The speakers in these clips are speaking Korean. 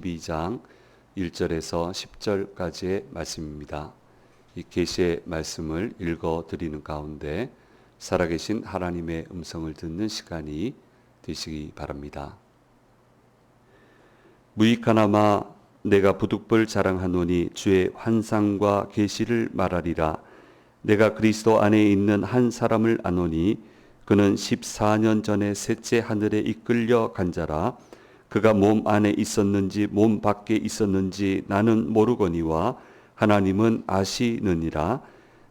2장 1절에서 10절까지의 말씀입니다. 이 계시의 말씀을 읽어 드리는 가운데 살아계신 하나님의 음성을 듣는 시간이 되시기 바랍니다. 무익하나마 내가 부득불 자랑하노니 주의 환상과 계시를 말하리라. 내가 그리스도 안에 있는 한 사람을 아노니 그는 14년 전에 셋째 하늘에 이끌려 간 자라. 그가 몸 안에 있었는지 몸 밖에 있었는지 나는 모르거니와 하나님은 아시느니라.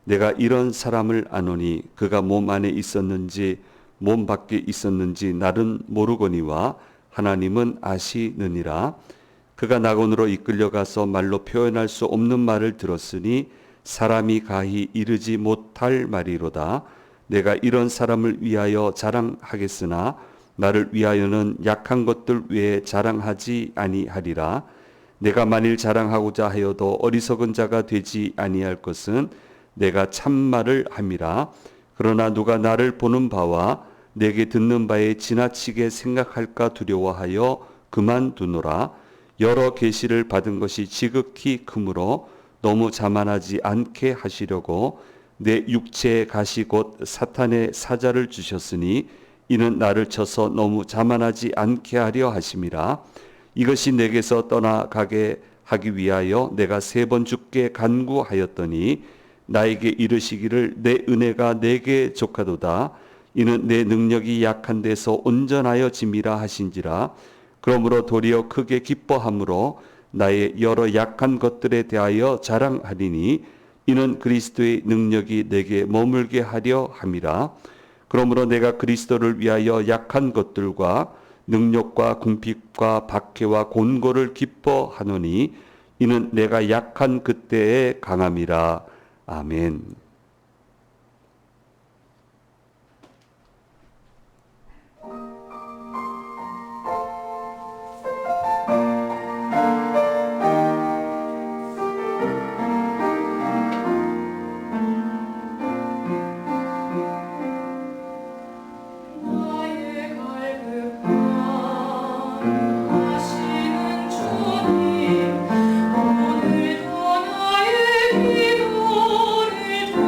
내가 이런 사람을 아노니 그가 몸 안에 있었는지 몸 밖에 있었는지 나는 모르거니와 하나님은 아시느니라. 그가 낙원으로 이끌려가서 말로 표현할 수 없는 말을 들었으니 사람이 가히 이르지 못할 말이로다. 내가 이런 사람을 위하여 자랑하겠으나 나를 위하여는 약한 것들 외에 자랑하지 아니하리라. 내가 만일 자랑하고자 하여도 어리석은 자가 되지 아니할 것은 내가 참말을 함이라. 그러나 누가 나를 보는 바와 내게 듣는 바에 지나치게 생각할까 두려워하여 그만두노라. 여러 계시를 받은 것이 지극히 크므로 너무 자만하지 않게 하시려고 내 육체의 가시 곧 사탄의 사자를 주셨으니 이는 나를 쳐서 너무 자만하지 않게 하려 하심이라. 이것이 내게서 떠나가게 하기 위하여 내가 3번 주께 간구하였더니 나에게 이르시기를 내 은혜가 내게 족하도다. 이는 내 능력이 약한 데서 온전하여 짐이라 하신지라. 그러므로 도리어 크게 기뻐함으로 나의 여러 약한 것들에 대하여 자랑하리니 이는 그리스도의 능력이 내게 머물게 하려 함이라. 그러므로 내가 그리스도를 위하여 약한 것들과 능력과 궁핍과 박해와 곤고를 기뻐하노니 이는 내가 약한 그때의 강함이라. 아멘. 오늘도 나의 기도를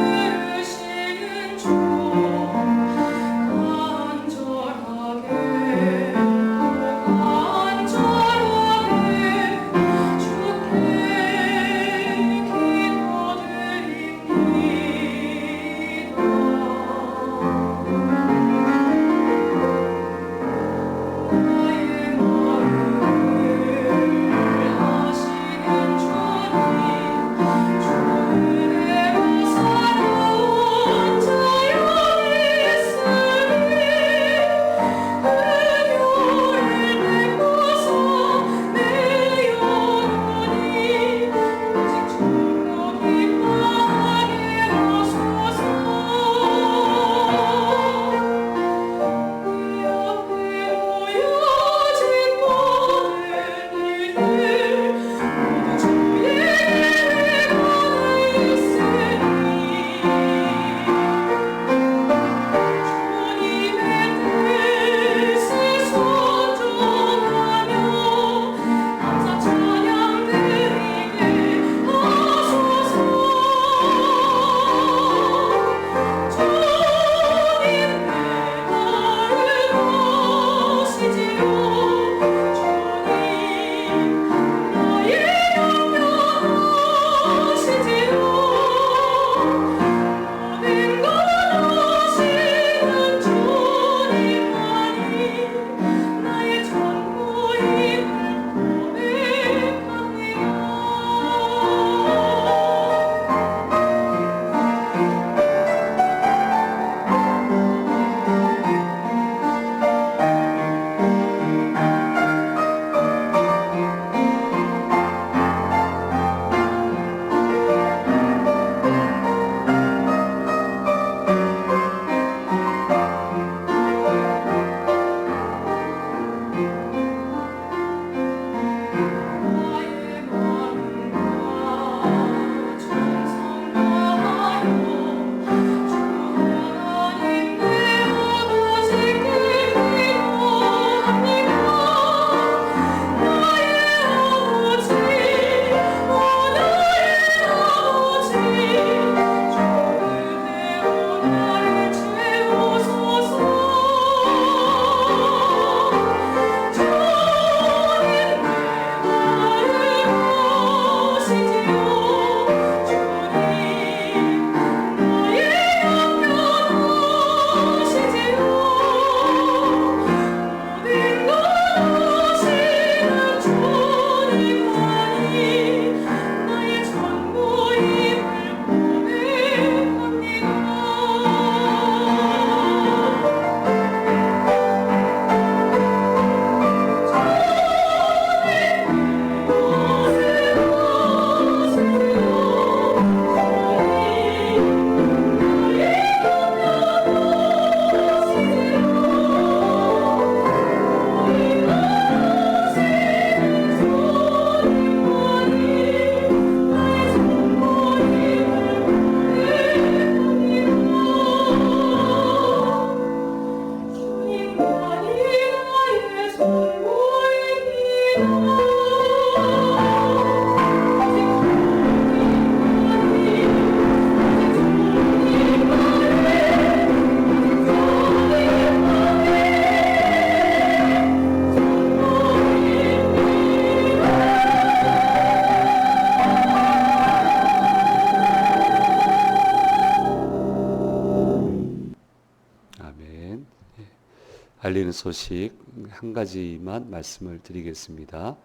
알리는 소식 한 가지만 말씀을 드리겠습니다.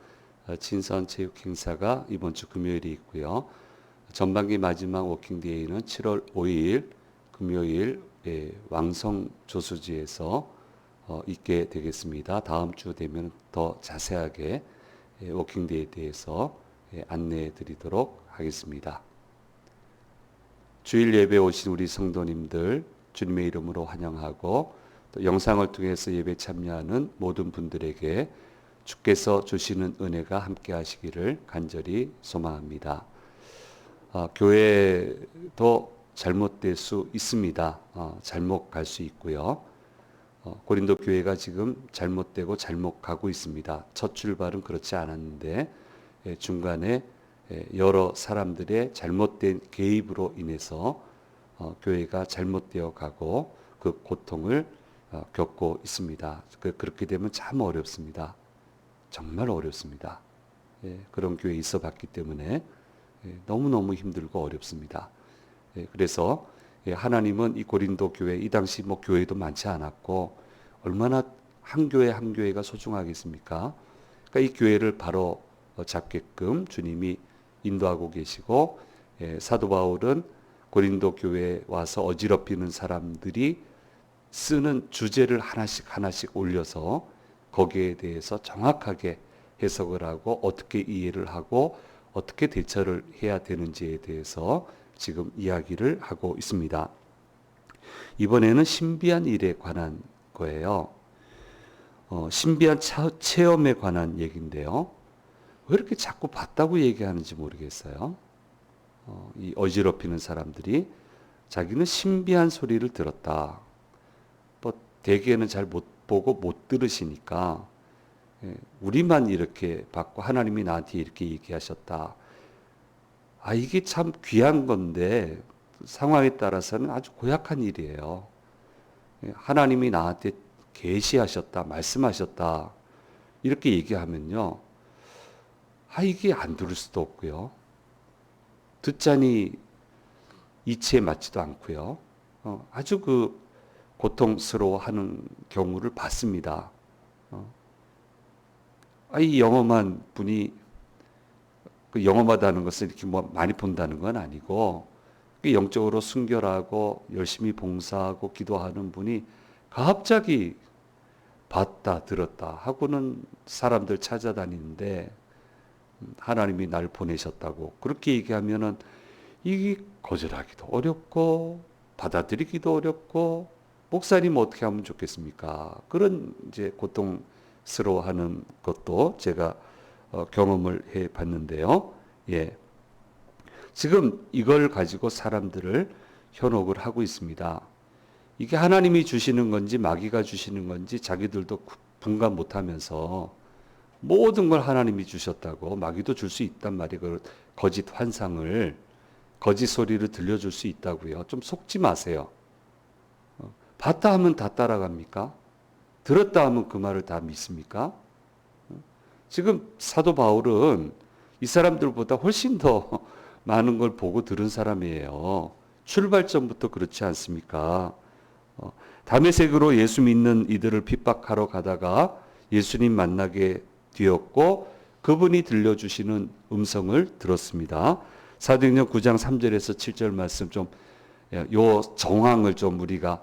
친선 체육 행사가 이번 주 금요일이 있고요. 전반기 마지막 워킹데이는 7월 5일 금요일 왕성 조수지에서 있게 되겠습니다. 다음 주 되면 더 자세하게 워킹데이에 대해서 안내해 드리도록 하겠습니다. 주일 예배 오신 우리 성도님들 주님의 이름으로 환영하고 또 영상을 통해서 예배 참여하는 모든 분들에게 주께서 주시는 은혜가 함께 하시기를 간절히 소망합니다. 교회도 잘못될 수 있습니다. 잘못 갈 수 있고요. 고린도 교회가 지금 잘못되고 잘못 가고 있습니다. 첫 출발은 그렇지 않았는데 중간에 여러 사람들의 잘못된 개입으로 인해서 교회가 잘못되어 가고 그 고통을 겪고 있습니다. 그렇게 되면 참 어렵습니다. 정말 어렵습니다. 그런 교회에 있어 봤기 때문에 너무너무 힘들고 어렵습니다. 그래서 하나님은 이 고린도 교회, 이 당시 뭐 교회도 많지 않았고 얼마나 한 교회 한 교회가 소중하겠습니까? 그러니까 이 교회를 바로 잡게끔 주님이 인도하고 계시고 사도 바울은 고린도 교회에 와서 어지럽히는 사람들이 쓰는 주제를 하나씩 올려서 거기에 대해서 정확하게 해석을 하고 어떻게 이해를 하고 어떻게 대처를 해야 되는지에 대해서 지금 이야기를 하고 있습니다. 이번에는 신비한 일에 관한 거예요. 신비한 체험에 관한 얘기인데요. 왜 이렇게 자꾸 봤다고 얘기하는지 모르겠어요. 이 어지럽히는 사람들이 자기는 신비한 소리를 들었다. 뭐 대개는 잘 못 보고 못 들으시니까 우리만 이렇게 받고 하나님이 나한테 이렇게 얘기하셨다. 이게 참 귀한 건데 상황에 따라서는 아주 고약한 일이에요. 하나님이 나한테 계시하셨다, 말씀하셨다 이렇게 얘기하면요. 이게 안 들을 수도 없고요. 듣자니 이치에 맞지도 않고요. 아주 고통스러워하는 경우를 봤습니다. 이 영험한 분이 영험하다는 것은 이렇게 뭐 많이 본다는 건 아니고 영적으로 순결하고 열심히 봉사하고 기도하는 분이 갑자기 봤다 들었다 하고는 사람들 찾아다니는데 하나님이 날 보내셨다고 그렇게 얘기하면은 이게 거절하기도 어렵고 받아들이기도 어렵고 목사님 어떻게 하면 좋겠습니까? 그런 이제 고통스러워하는 것도 제가 경험을 해 봤는데요. 지금 이걸 가지고 사람들을 현혹을 하고 있습니다. 이게 하나님이 주시는 건지 마귀가 주시는 건지 자기들도 분간 못하면서 모든 걸 하나님이 주셨다고 마귀도 줄 수 있단 말이에요. 그 거짓 환상을 거짓 소리를 들려줄 수 있다고요. 좀 속지 마세요. 봤다 하면 다 따라갑니까? 들었다 하면 그 말을 다 믿습니까? 지금 사도 바울은 이 사람들보다 훨씬 더 많은 걸 보고 들은 사람이에요. 출발점부터 그렇지 않습니까? 다메섹으로 예수 믿는 이들을 핍박하러 가다가 예수님 만나게 되었고 그분이 들려주시는 음성을 들었습니다. 사도행전 9장 3절에서 7절 말씀 요 정황을 좀 우리가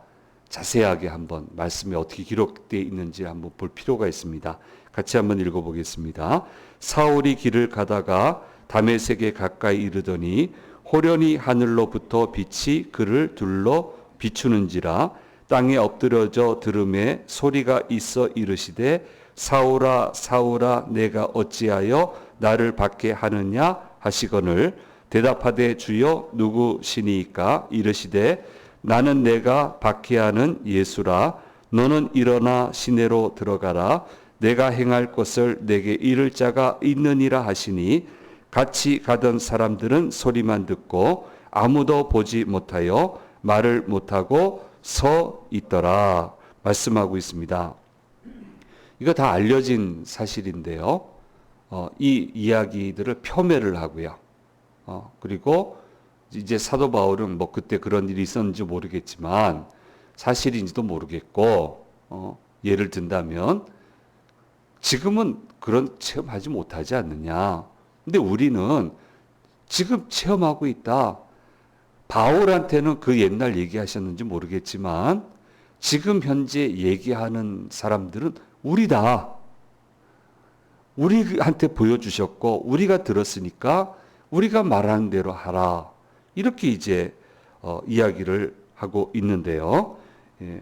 자세하게 한번 말씀에 어떻게 기록되어 있는지 한번 볼 필요가 있습니다. 같이 한번 읽어보겠습니다. 사울이 길을 가다가 다메섹에 가까이 이르더니 호련히 하늘로부터 빛이 그를 둘러 비추는지라 땅에 엎드려져 들음에 소리가 있어 이르시되 사울아 사울아 내가 어찌하여 나를 박해 하느냐 하시거늘 대답하되 주여 누구시니까 이르시되 나는 내가 박해하는 예수라 너는 일어나 시내로 들어가라 내가 행할 것을 내게 이를 자가 있느니라 하시니 같이 가던 사람들은 소리만 듣고 아무도 보지 못하여 말을 못하고 서 있더라 말씀하고 있습니다. 이거 다 알려진 사실인데요. 이 이야기들을 폄훼를 하고요. 그리고 이제 사도 바울은 뭐 그때 그런 일이 있었는지 모르겠지만 사실인지도 모르겠고 예를 든다면 지금은 그런 체험하지 못하지 않느냐. 근데 우리는 지금 체험하고 있다. 바울한테는 그 옛날 얘기하셨는지 모르겠지만 지금 현재 얘기하는 사람들은 우리다. 우리한테 보여주셨고 우리가 들었으니까 우리가 말하는 대로 하라. 이렇게 이제 이야기를 하고 있는데요. 예.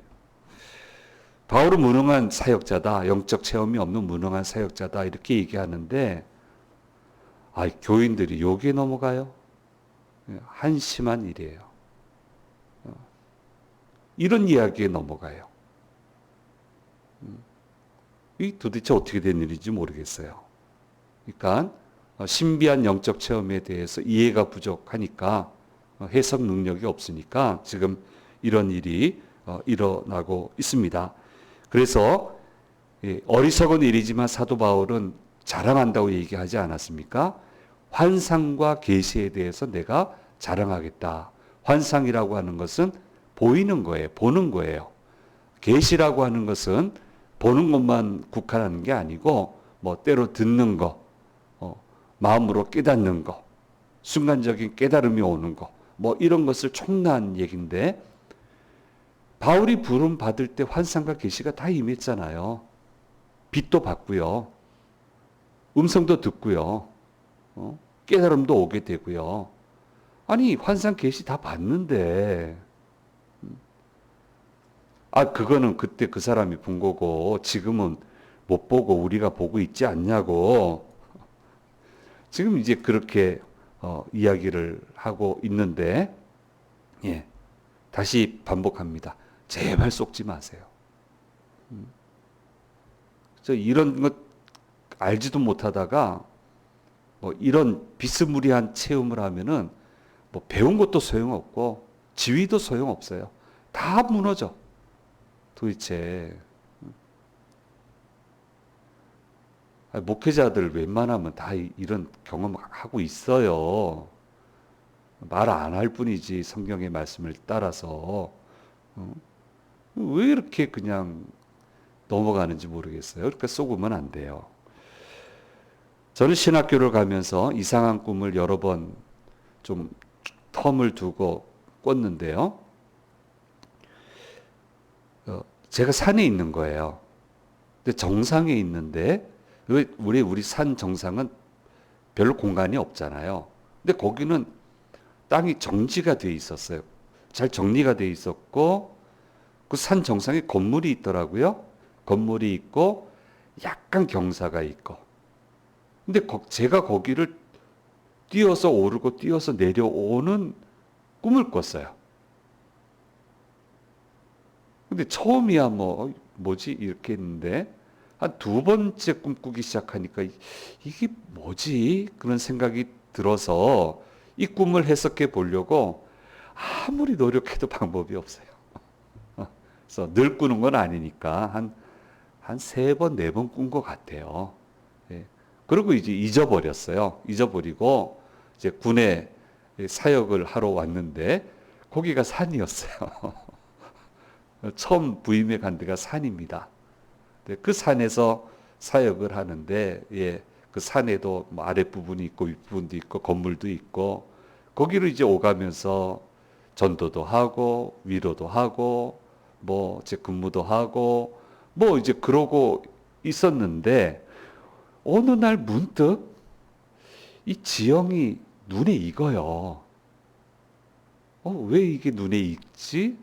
바울은 무능한 사역자다. 영적 체험이 없는 무능한 사역자다. 이렇게 얘기하는데 교인들이 여기에 넘어가요. 한심한 일이에요. 이런 이야기에 넘어가요. 이 도대체 어떻게 된 일인지 모르겠어요. 그러니까 신비한 영적 체험에 대해서 이해가 부족하니까 해석 능력이 없으니까 지금 이런 일이 일어나고 있습니다. 그래서 어리석은 일이지만 사도 바울은 자랑한다고 얘기하지 않았습니까? 환상과 계시에 대해서 내가 자랑하겠다. 환상이라고 하는 것은 보이는 거예요. 보는 거예요. 계시라고 하는 것은 보는 것만 국한하는 게 아니고 때로 듣는 거, 마음으로 깨닫는 거, 순간적인 깨달음이 오는 거, 이런 것을 총론한 얘기인데 바울이 부름 받을 때 환상과 계시가 다 임했잖아요. 빛도 봤고요. 음성도 듣고요. 깨달음도 오게 되고요. 아니 환상 계시 다 봤는데 그거는 그때 그 사람이 본 거고 지금은 못 보고 우리가 보고 있지 않냐고 지금 이제 그렇게 이야기를 하고 있는데 다시 반복합니다. 제발 속지 마세요. 이런 것 알지도 못하다가 이런 비스무리한 체험을 하면은 배운 것도 소용없고 지위도 소용없어요. 다 무너져. 도대체 목회자들 웬만하면 다 이런 경험하고 있어요. 말 안 할 뿐이지 성경의 말씀을 따라서 왜 이렇게 그냥 넘어가는지 모르겠어요. 그러니까 속으면 안 돼요. 저는 신학교를 가면서 이상한 꿈을 여러 번 좀 텀을 두고 꿨는데요. 제가 산에 있는 거예요. 근데 정상에 있는데 우리 산 정상은 별로 공간이 없잖아요. 근데 거기는 땅이 정지가 돼 있었어요. 잘 정리가 돼 있었고 그 산 정상에 건물이 있더라고요. 건물이 있고 약간 경사가 있고. 근데 제가 거기를 뛰어서 오르고 뛰어서 내려오는 꿈을 꿨어요. 근데 처음이야 뭐지 이렇게 했는데 한 두 번째 꿈꾸기 시작하니까 이게 뭐지? 그런 생각이 들어서 이 꿈을 해석해 보려고 아무리 노력해도 방법이 없어요. 그래서 늘 꾸는 건 아니니까 한 세 번, 네 번 꾼 것 같아요. 예. 그리고 이제 잊어버렸어요. 잊어버리고 이제 군에 사역을 하러 왔는데 거기가 산이었어요. 처음 부임해 간 데가 산입니다. 그 산에서 사역을 하는데 그 산에도 아랫부분이 있고 윗부분도 있고 건물도 있고 거기로 이제 오가면서 전도도 하고 위로도 하고 이제 근무도 하고 이제 그러고 있었는데 어느 날 문득 이 지형이 눈에 익어요. 왜 이게 눈에 익지?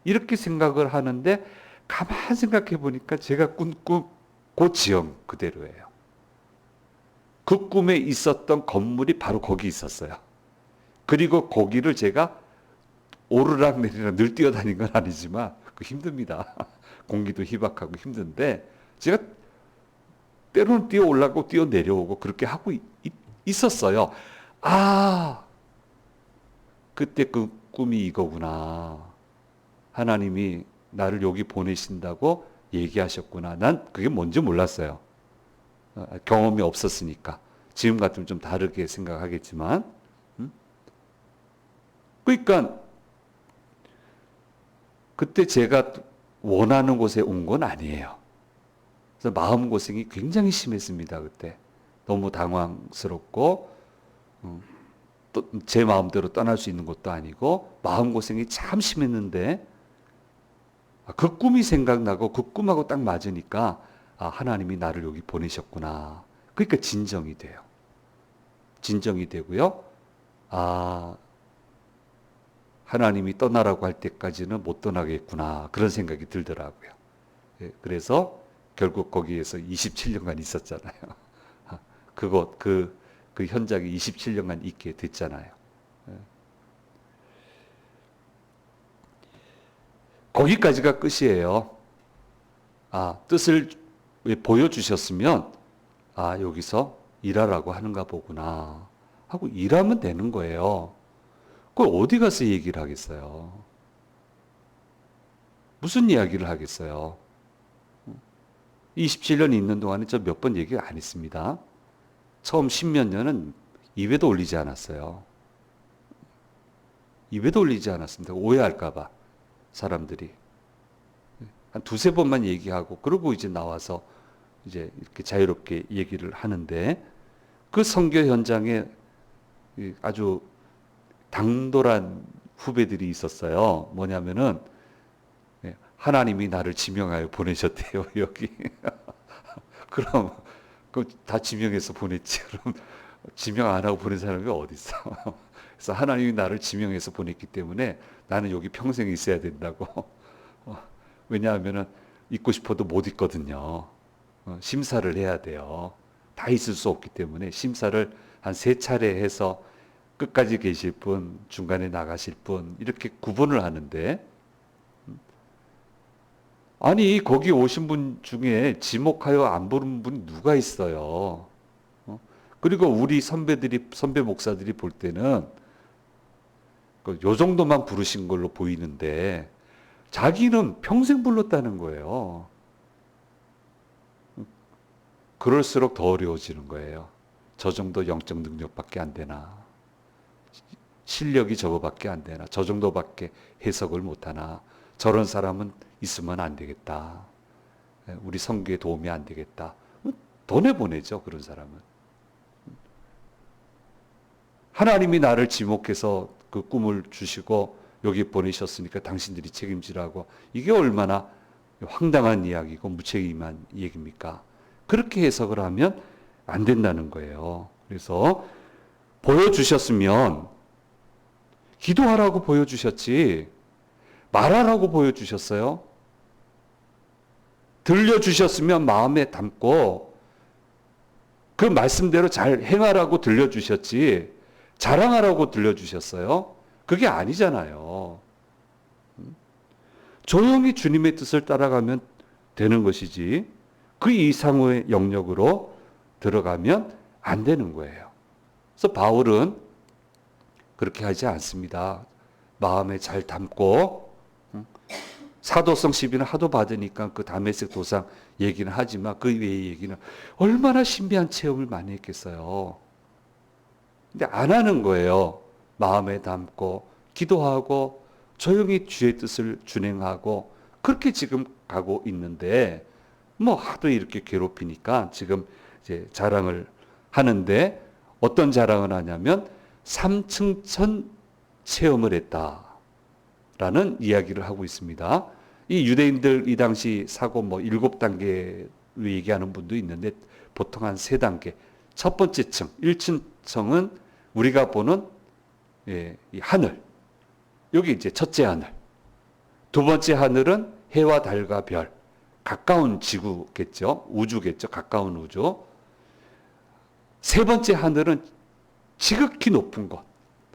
이렇게 생각을 하는데 가만 생각해 보니까 제가 꾼 그 지형 그대로예요. 그 꿈에 있었던 건물이 바로 거기 있었어요. 그리고 거기를 제가 오르락 내리락 늘 뛰어다닌 건 아니지만 힘듭니다. 공기도 희박하고 힘든데 제가 때로는 뛰어 올라가고 뛰어 내려오고 그렇게 하고 있었어요. 그때 그 꿈이 이거구나. 하나님이 나를 여기 보내신다고 얘기하셨구나. 난 그게 뭔지 몰랐어요. 경험이 없었으니까. 지금 같으면 좀 다르게 생각하겠지만. 그러니까 그때 제가 원하는 곳에 온 건 아니에요. 그래서 마음고생이 굉장히 심했습니다. 그때 너무 당황스럽고 또 제 마음대로 떠날 수 있는 것도 아니고 마음고생이 참 심했는데 그 꿈이 생각나고 그 꿈하고 딱 맞으니까 하나님이 나를 여기 보내셨구나. 그러니까 진정이 돼요. 진정이 되고요. 하나님이 떠나라고 할 때까지는 못 떠나겠구나. 그런 생각이 들더라고요. 그래서 결국 거기에서 27년간 있었잖아요. 그 현장에 27년간 있게 됐잖아요. 거기까지가 끝이에요. 뜻을 보여주셨으면, 여기서 일하라고 하는가 보구나. 하고 일하면 되는 거예요. 그걸 어디 가서 얘기를 하겠어요? 무슨 이야기를 하겠어요? 27년 있는 동안에 저 몇 번 얘기 안 했습니다. 처음 10몇 년은 입에도 올리지 않았어요. 입에도 올리지 않았습니다. 오해할까봐 사람들이. 한 두세 번만 얘기하고, 그러고 이제 나와서 이제 이렇게 자유롭게 얘기를 하는데, 그 선교 현장에 아주 당돌한 후배들이 있었어요. 뭐냐면은, 하나님이 나를 지명하여 보내셨대요, 여기. 그럼, 다 지명해서 보냈지. 그럼, 지명 안 하고 보낸 사람이 어디 있어? 그래서 하나님이 나를 지명해서 보냈기 때문에 나는 여기 평생 있어야 된다고. 왜냐하면은, 있고 싶어도 못 있거든요. 심사를 해야 돼요. 다 있을 수 없기 때문에 심사를 한 3차례 해서 끝까지 계실 분, 중간에 나가실 분, 이렇게 구분을 하는데, 아니, 거기 오신 분 중에 지목하여 안 부른 분이 누가 있어요? 그리고 우리 선배 목사들이 볼 때는 요 정도만 부르신 걸로 보이는데, 자기는 평생 불렀다는 거예요. 그럴수록 더 어려워지는 거예요. 저 정도 영적 능력밖에 안 되나? 실력이 저거밖에 안 되나? 저 정도밖에 해석을 못 하나? 저런 사람은 있으면 안 되겠다. 우리 선교에 도움이 안 되겠다. 더 내보내죠, 그런 사람은. 하나님이 나를 지목해서 그 꿈을 주시고 여기 보내셨으니까 당신들이 책임지라고. 이게 얼마나 황당한 이야기고 무책임한 얘기입니까? 그렇게 해석을 하면 안 된다는 거예요. 그래서 보여주셨으면 기도하라고 보여주셨지 말하라고 보여주셨어요. 들려주셨으면 마음에 담고 그 말씀대로 잘 행하라고 들려주셨지 자랑하라고 들려주셨어요. 그게 아니잖아요. 조용히 주님의 뜻을 따라가면 되는 것이지 그 이상의 영역으로 들어가면 안 되는 거예요. 그래서 바울은 그렇게 하지 않습니다. 마음에 잘 담고 사도성 시비는 하도 받으니까 그 다메섹 도상 얘기는 하지만 그 외의 얘기는 얼마나 신비한 체험을 많이 했겠어요. 근데 안 하는 거예요. 마음에 담고 기도하고 조용히 주의 뜻을 준행하고 그렇게 지금 가고 있는데 뭐 하도 이렇게 괴롭히니까 지금 이제 자랑을 하는데 어떤 자랑을 하냐면 3층천 체험을 했다라는 이야기를 하고 있습니다. 이 유대인들 이 당시 사고 뭐 7단계로 얘기하는 분도 있는데 보통 한 3단계. 첫 번째 층, 1층은 우리가 보는 이 하늘. 여기 이제 첫째 하늘. 두 번째 하늘은 해와 달과 별. 가까운 지구겠죠. 우주겠죠. 가까운 우주. 세 번째 하늘은 지극히 높은 곳.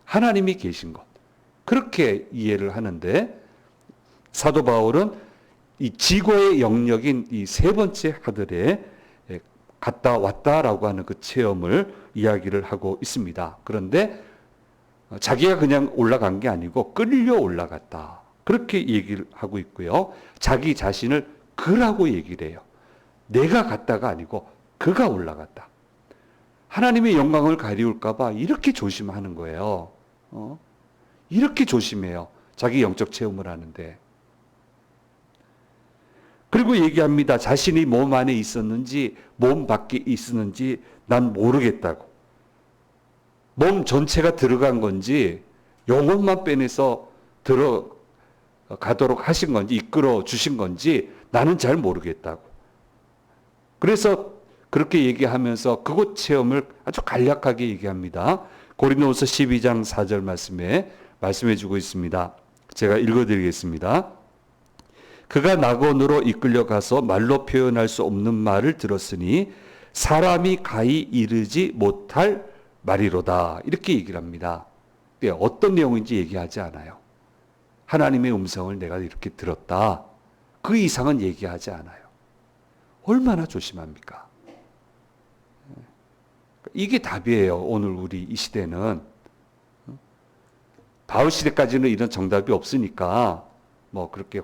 하나님이 계신 곳. 그렇게 이해를 하는데 사도 바울은 이 지구의 영역인 이 세 번째 하늘에 갔다 왔다라고 하는 그 체험을 이야기를 하고 있습니다. 그런데 자기가 그냥 올라간 게 아니고 끌려 올라갔다. 그렇게 얘기를 하고 있고요. 자기 자신을 그라고 얘기를 해요. 내가 갔다가 아니고 그가 올라갔다. 하나님의 영광을 가리울까 봐 이렇게 조심하는 거예요. 이렇게 조심해요. 자기 영적 체험을 하는데. 그리고 얘기합니다. 자신이 몸 안에 있었는지 몸 밖에 있었는지 난 모르겠다고. 몸 전체가 들어간 건지 영혼만 빼내서 들어가도록 하신 건지 이끌어 주신 건지 나는 잘 모르겠다고. 그래서 그렇게 얘기하면서 그곳 체험을 아주 간략하게 얘기합니다. 고린도후서 12장 4절 말씀해 주고 있습니다. 제가 읽어드리겠습니다. 그가 낙원으로 이끌려 가서 말로 표현할 수 없는 말을 들었으니 사람이 가히 이르지 못할 말이로다. 이렇게 얘기를 합니다. 어떤 내용인지 얘기하지 않아요. 하나님의 음성을 내가 이렇게 들었다. 그 이상은 얘기하지 않아요. 얼마나 조심합니까? 이게 답이에요. 오늘 우리 이 시대는. 바울 시대까지는 이런 정답이 없으니까 뭐 그렇게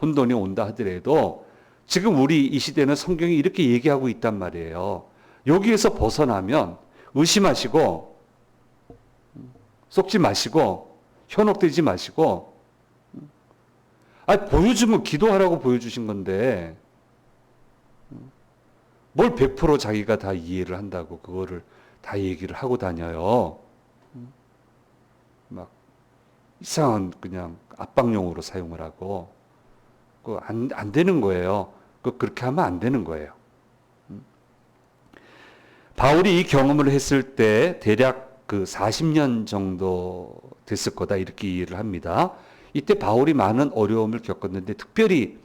혼돈이 온다 하더라도 지금 우리 이 시대는 성경이 이렇게 얘기하고 있단 말이에요. 여기에서 벗어나면 의심하시고 속지 마시고 현혹되지 마시고 보여주면 기도하라고 보여주신 건데 뭘 100% 자기가 다 이해를 한다고 그거를 다 얘기를 하고 다녀요. 막 이상한 그냥 압박용으로 사용을 하고 안 되는 거예요. 그렇게 하면 안 되는 거예요. 바울이 이 경험을 했을 때 대략 40년 정도 됐을 거다 이렇게 이해를 합니다. 이때 바울이 많은 어려움을 겪었는데 특별히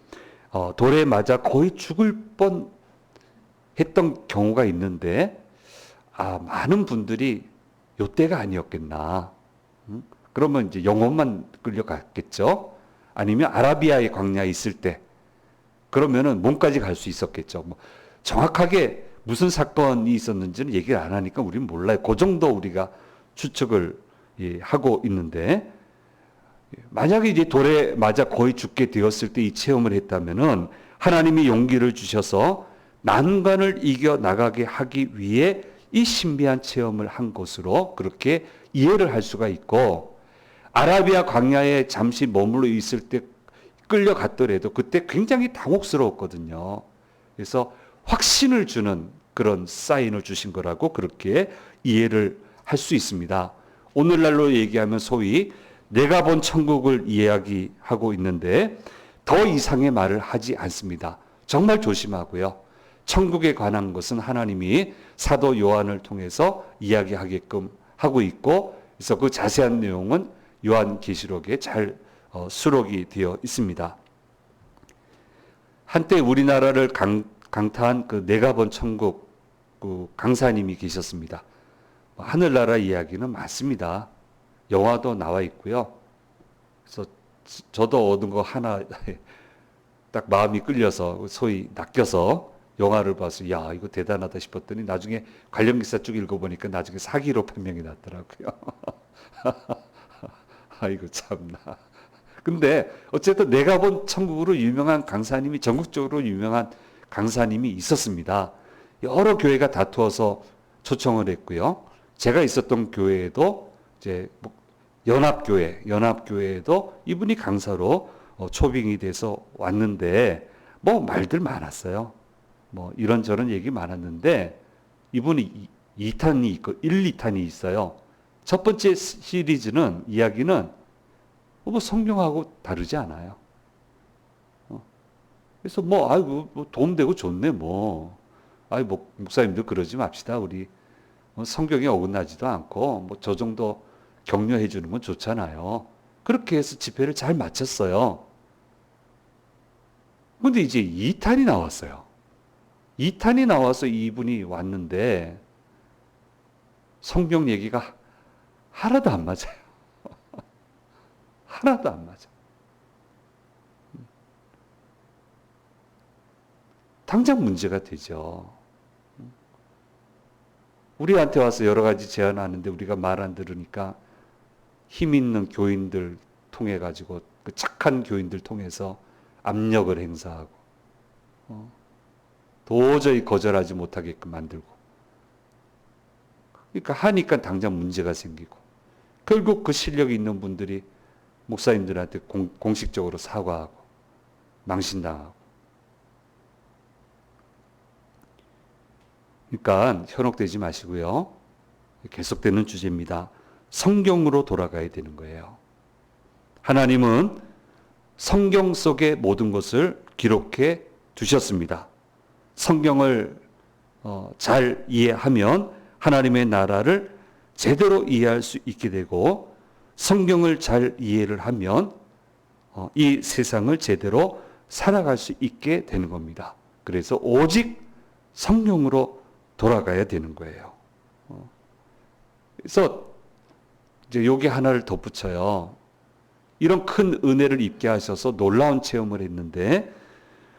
돌에 맞아 거의 죽을 뻔 했던 경우가 있는데 많은 분들이 요때가 아니었겠나. 그러면 이제 영혼만 끌려갔겠죠. 아니면 아라비아의 광야에 있을 때 그러면은 몸까지 갈 수 있었겠죠. 뭐 정확하게 무슨 사건이 있었는지는 얘기를 안 하니까 우리는 몰라요. 그 정도 우리가 추측을 하고 있는데 만약에 이제 돌에 맞아 거의 죽게 되었을 때 이 체험을 했다면은 하나님이 용기를 주셔서 난관을 이겨 나가게 하기 위해 이 신비한 체험을 한 것으로 그렇게 이해를 할 수가 있고 아라비아 광야에 잠시 머물러 있을 때 끌려갔더라도 그때 굉장히 당혹스러웠거든요. 그래서 확신을 주는 그런 사인을 주신 거라고 그렇게 이해를 할 수 있습니다. 오늘날로 얘기하면 소위 내가 본 천국을 이야기하고 있는데 더 이상의 말을 하지 않습니다. 정말 조심하고요. 천국에 관한 것은 하나님이 사도 요한을 통해서 이야기하게끔 하고 있고 그래서 그 자세한 내용은 요한계시록에 잘 수록이 되어 있습니다. 한때 우리나라를 강타한 내가 본 천국 강사님이 계셨습니다. 하늘나라 이야기는 많습니다. 영화도 나와 있고요. 그래서 저도 얻은 거 하나 딱 마음이 끌려서 소위 낚여서 영화를 봐서 야 이거 대단하다 싶었더니 나중에 관련 기사 쭉 읽어보니까 나중에 사기로 판명이 났더라고요. 아이고 참나. 근데 어쨌든 내가 본 천국으로 유명한 강사님이 전국적으로 유명한 강사님이 있었습니다. 여러 교회가 다투어서 초청을 했고요. 제가 있었던 교회에도 이제 연합교회에도 이분이 강사로 초빙이 돼서 왔는데 뭐 말들 많았어요. 뭐 이런저런 얘기 많았는데 이분이 2탄이 있고 1, 2탄이 있어요. 첫 번째 시리즈는 이야기는 뭐 성경하고 다르지 않아요. 그래서 아이고 뭐 도움되고 좋네 뭐. 뭐 목사님들 그러지 맙시다. 우리 성경에 어긋나지도 않고 뭐 저 정도 격려해 주는 건 좋잖아요. 그렇게 해서 집회를 잘 마쳤어요. 근데 이제 2탄이 나왔어요. 2탄이 나와서 이분이 왔는데 성경 얘기가 하나도 안 맞아요. 하나도 안 맞아. 당장 문제가 되죠. 우리한테 와서 여러 가지 제안하는데 우리가 말 안 들으니까 힘 있는 교인들 통해 가지고 그 착한 교인들 통해서 압력을 행사하고 도저히 거절하지 못하게끔 만들고 그러니까 하니까 당장 문제가 생기고 결국 그 실력이 있는 분들이 목사님들한테 공식적으로 사과하고 망신당하고 그러니까 현혹되지 마시고요. 계속되는 주제입니다. 성경으로 돌아가야 되는 거예요. 하나님은 성경 속의 모든 것을 기록해 두셨습니다. 성경을 잘 이해하면 하나님의 나라를 제대로 이해할 수 있게 되고, 성경을 잘 이해를 하면 이 세상을 제대로 살아갈 수 있게 되는 겁니다. 그래서 오직 성령으로 돌아가야 되는 거예요. 그래서 이제 여기 하나를 덧붙여요. 이런 큰 은혜를 입게 하셔서 놀라운 체험을 했는데,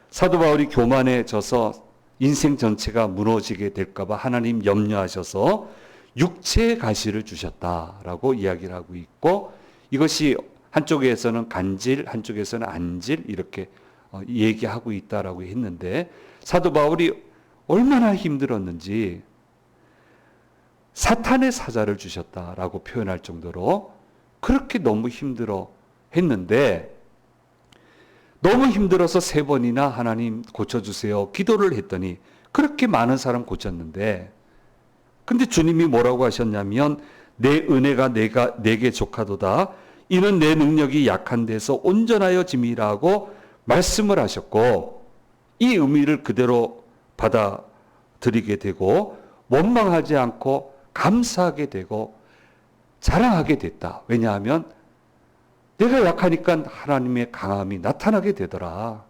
사도 바울이 교만해져서 인생 전체가 무너지게 될까봐 하나님 염려하셔서 육체의 가시를 주셨다라고 이야기를 하고 있고, 이것이 한쪽에서는 간질, 한쪽에서는 안질 이렇게 얘기하고 있다라고 했는데, 사도 바울이 얼마나 힘들었는지 사탄의 사자를 주셨다라고 표현할 정도로 그렇게 너무 힘들어 했는데, 너무 힘들어서 3번이나 하나님 고쳐주세요 기도를 했더니 그렇게 많은 사람 고쳤는데, 근데 주님이 뭐라고 하셨냐면, 내 은혜가 내게 족하도다, 이는 내 능력이 약한 데서 온전하여 짐이라고 말씀을 하셨고, 이 의미를 그대로 받아들이게 되고 원망하지 않고 감사하게 되고 자랑하게 됐다. 왜냐하면 내가 약하니까 하나님의 강함이 나타나게 되더라.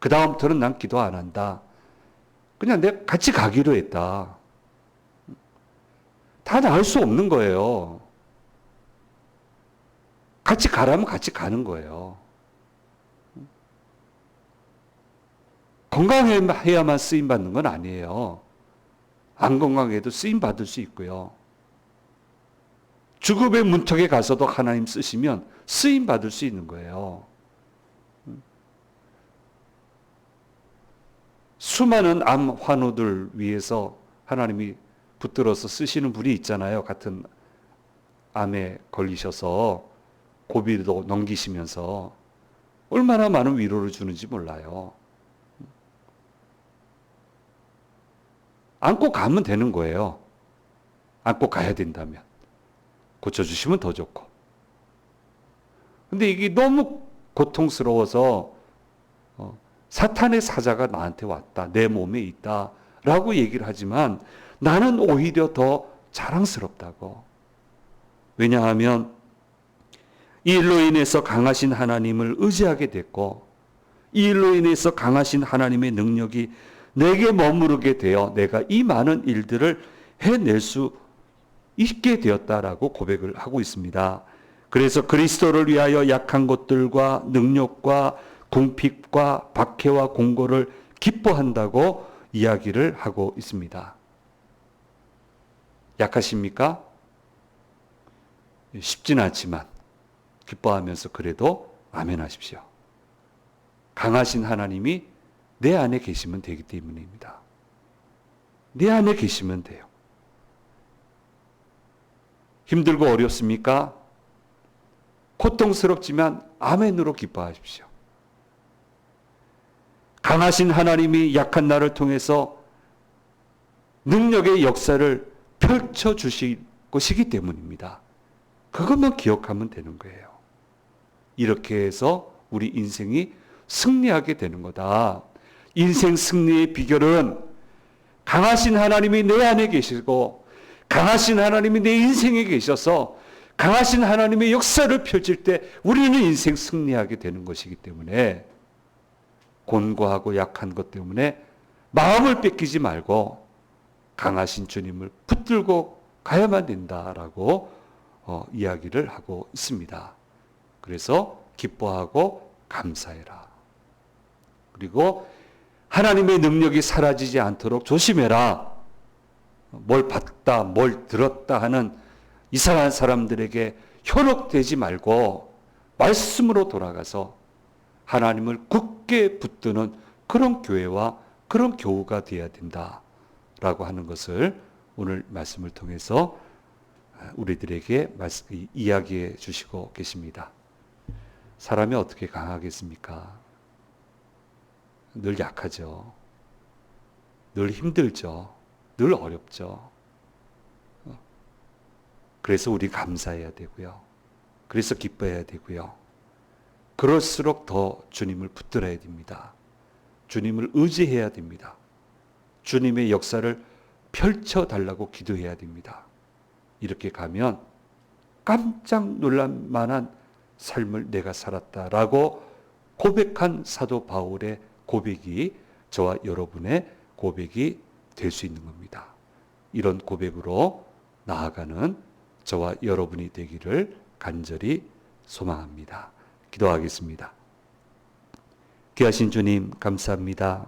그 다음부터는 난 기도 안 한다. 그냥 내가 같이 가기로 했다. 다 나을 수 없는 거예요. 같이 가라면 같이 가는 거예요. 건강해야만 쓰임받는 건 아니에요. 안 건강해도 쓰임받을 수 있고요. 죽음의 문턱에 가서도 하나님 쓰시면 쓰임받을 수 있는 거예요. 수많은 암 환우들 위해서 하나님이 붙들어서 쓰시는 분이 있잖아요. 같은 암에 걸리셔서 고비도 넘기시면서 얼마나 많은 위로를 주는지 몰라요. 안고 가면 되는 거예요. 안고 가야 된다면. 고쳐주시면 더 좋고. 근데 이게 너무 고통스러워서 사탄의 사자가 나한테 왔다, 내 몸에 있다 라고 얘기를 하지만 나는 오히려 더 자랑스럽다고. 왜냐하면 이 일로 인해서 강하신 하나님을 의지하게 됐고, 이 일로 인해서 강하신 하나님의 능력이 내게 머무르게 되어 내가 이 많은 일들을 해낼 수 있게 되었다라고 고백을 하고 있습니다. 그래서 그리스도를 위하여 약한 것들과 능력과 궁핍과 박해와 공고를 기뻐한다고 이야기를 하고 있습니다. 약하십니까? 쉽지는 않지만 기뻐하면서 그래도 아멘 하십시오. 강하신 하나님이 내 안에 계시면 되기 때문입니다. 내 안에 계시면 돼요. 힘들고 어렵습니까? 고통스럽지만 아멘으로 기뻐하십시오. 강하신 하나님이 약한 나를 통해서 능력의 역사를 펼쳐주실 것이기 때문입니다. 그것만 기억하면 되는 거예요. 이렇게 해서 우리 인생이 승리하게 되는 거다. 인생 승리의 비결은 강하신 하나님이 내 안에 계시고 강하신 하나님이 내 인생에 계셔서 강하신 하나님의 역사를 펼칠 때 우리는 인생 승리하게 되는 것이기 때문에, 곤고하고 약한 것 때문에 마음을 뺏기지 말고 강하신 주님을 붙들고 가야만 된다라고 이야기를 하고 있습니다. 그래서 기뻐하고 감사해라. 그리고 하나님의 능력이 사라지지 않도록 조심해라. 뭘 봤다, 뭘 들었다 하는 이상한 사람들에게 현혹되지 말고 말씀으로 돌아가서 하나님을 굳게 붙드는 그런 교회와 그런 교우가 되어야 된다라고 하는 것을 오늘 말씀을 통해서 우리들에게 이야기해 주시고 계십니다. 사람이 어떻게 강하겠습니까? 늘 약하죠. 늘 힘들죠. 늘 어렵죠. 그래서 우리 감사해야 되고요. 그래서 기뻐해야 되고요. 그럴수록 더 주님을 붙들어야 됩니다. 주님을 의지해야 됩니다. 주님의 역사를 펼쳐달라고 기도해야 됩니다. 이렇게 가면 깜짝 놀랄 만한 삶을 내가 살았다라고 고백한 사도 바울의 고백이 저와 여러분의 고백이 될 수 있는 겁니다. 이런 고백으로 나아가는 저와 여러분이 되기를 간절히 소망합니다. 기도하겠습니다. 귀하신 주님 감사합니다.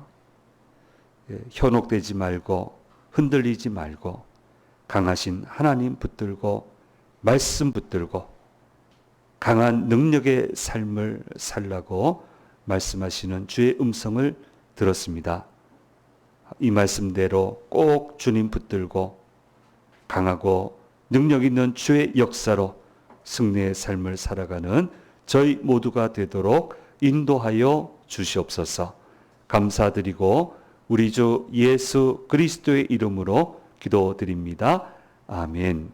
현혹되지 말고 흔들리지 말고 강하신 하나님 붙들고 말씀 붙들고 강한 능력의 삶을 살라고 말씀하시는 주의 음성을 들었습니다. 이 말씀대로 꼭 주님 붙들고 강하고 능력 있는 주의 역사로 승리의 삶을 살아가는 저희 모두가 되도록 인도하여 주시옵소서. 감사드리고 우리 주 예수 그리스도의 이름으로 기도드립니다. 아멘.